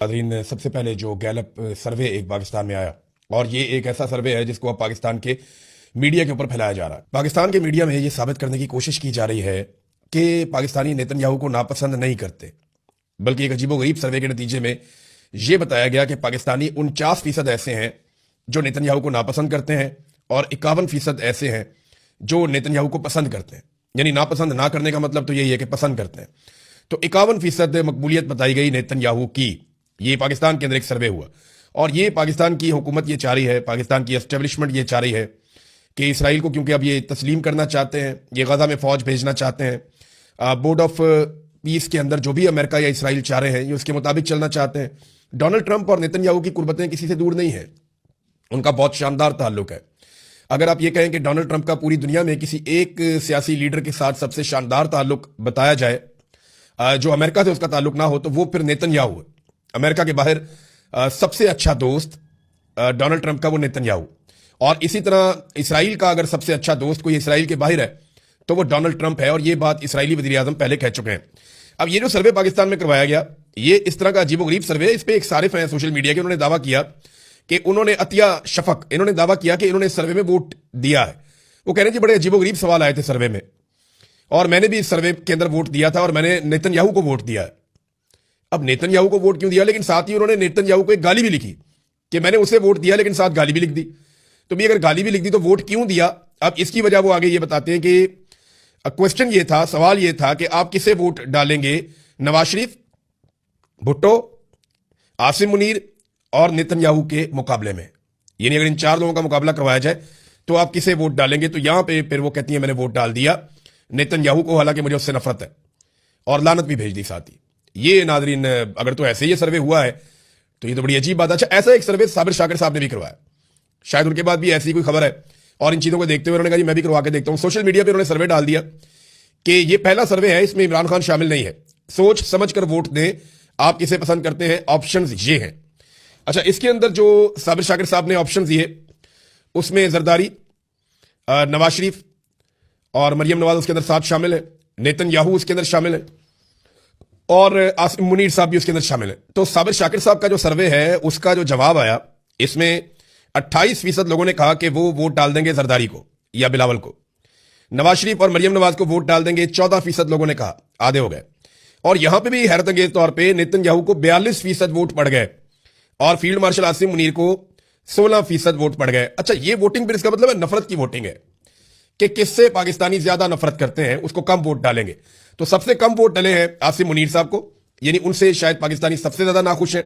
नाज़रीन, सबसे पहले जो गैलप सर्वे एक पाकिस्तान में आया, और ये एक ऐसा सर्वे है जिसको अब पाकिस्तान के मीडिया के ऊपर फैलाया जा रहा है। पाकिस्तान के मीडिया में ये साबित करने की कोशिश की जा रही है कि पाकिस्तानी नेतन्याहू को नापसंद नहीं करते, बल्कि एक अजीबोगरीब सर्वे के नतीजे में यह बताया गया कि पाकिस्तानी 49% ऐसे हैं जो नेतन्याहू को नापसंद करते हैं और 51% ऐसे हैं जो नेतन्याहू को पसंद करते हैं। यानी नापसंद ना करने का मतलब तो यही है कि पसंद करते हैं। तो 51% मकबूलियत बताई गई नेतन्याहू की। ये पाकिस्तान के अंदर एक सर्वे हुआ, और ये पाकिस्तान की हुकूमत ये चाह रही है, पाकिस्तान की एस्टेब्लिशमेंट ये चाह रही है कि इसराइल को, क्योंकि अब ये तस्लीम करना चाहते हैं, ये गजा में फौज भेजना चाहते हैं, बोर्ड ऑफ पीस के अंदर जो भी अमेरिका या इसराइल चाह रहे हैं ये उसके मुताबिक चलना चाहते हैं। डोनाल्ड ट्रंप और नेतन्याहू की कुर्बतें किसी से दूर नहीं है, उनका बहुत शानदार ताल्लुक है। अगर आप ये कहें कि डोनाल्ड ट्रंप का पूरी दुनिया में किसी एक सियासी लीडर के साथ सबसे शानदार ताल्लुक बताया जाए जो अमेरिका से उसका ताल्लुक ना हो, तो वो फिर नेतन्याहू है। अमेरिका के बाहर सबसे अच्छा दोस्त डोनाल्ड ट्रंप का वो नेतन्याहू, और इसी तरह इसराइल का अगर सबसे अच्छा दोस्त कोई इसराइल के बाहर है तो वो डोनाल्ड ट्रंप है, और ये बात इसराइली वज़ीर आज़म पहले कह चुके हैं। अब ये जो सर्वे पाकिस्तान में करवाया गया, ये इस तरह का अजीबोगरीब सर्वे, इस पर एक सारिफ हैं सोशल मीडिया के, उन्होंने दावा किया कि उन्होंने अतिया शफक, इन्होंने दावा किया कि इन्होंने सर्वे में वोट दिया है। वो कह रहे हैं जी बड़े अजीबोगरीब सवाल आए थे सर्वे में, और मैंने भी इस सर्वे के अंदर वोट दिया था और मैंने नेतन्याहू को वोट दिया है। अब नेतन्याहू को वोट क्यों दिया, लेकिन साथ ही उन्होंने नेतन्याहू को एक गाली भी लिखी कि मैंने उसे वोट दिया, लेकिन साथ गाली भी लिख दी। तो भी अगर गाली भी लिख दी तो वोट क्यों दिया? अब इसकी वजह वो आगे ये बताते हैं कि क्वेश्चन ये था, सवाल ये था कि आप किसे वोट डालेंगे, नवाज शरीफ, भुट्टो, आसिम मुनीर और नेतन्याहू के मुकाबले में। यानी अगर इन चार लोगों का मुकाबला करवाया जाए तो आप किसे वोट डालेंगे? तो यहां पे फिर वो कहती है मैंने वोट डाल दिया नेतन्याहू को, हालांकि मुझे उससे नफरत है, और लानत भी भेज दी साथ ही। ये नाजरीन, अगर तो ऐसे ये सर्वे हुआ है तो ये तो बड़ी अजीब बात है। अच्छा, ऐसा एक सर्वे साबिर शाकिर साहब ने भी करवाया, शायद उनके बाद भी ऐसी कोई खबर है, और इन चीजों को देखते हुए उन्होंने कहा जी मैं भी करवा के देखता हूं। सोशल मीडिया पर उन्होंने सर्वे डाल दिया कि ये पहला सर्वे है, इसमें इमरान खान शामिल नहीं है, सोच समझ कर वोट दें, आप किसे पसंद करते हैं, ऑप्शंस ये हैं। अच्छा, इसके अंदर जो साबिर शाकिर साहब ने ऑप्शंस दिए उसमें जरदारी, नवाज शरीफ और मरियम नवाज उसके अंदर साथ शामिल है, नेतन्याहू उसके अंदर शामिल है, और आसिम मुनीर साहब भी उसके अंदर शामिल है। तो साबिर शाकिर साहब का जो सर्वे है उसका जो जवाब आया, इसमें 28% लोगों ने कहा कि वो वोट डाल देंगे जरदारी को या बिलावल को। नवाज शरीफ और मरियम नवाज को वोट डाल देंगे 14% लोगों ने कहा, आधे हो गए। और यहां पे भी हैरत अंगेज तौर पे नेतन्याहू को 42% वोट पड़ गए, और फील्ड मार्शल आसिम मुनीर को 16% वोट पड़ गए। अच्छा, ये वोटिंग फिर इसका मतलब है नफरत की वोटिंग है कि किससे पाकिस्तानी ज्यादा नफरत करते हैं उसको कम वोट डालेंगे। तो सबसे कम वोट डले हैं आसिम मुनीर साहब को, यानी उनसे शायद पाकिस्तानी सबसे ज्यादा नाखुश है।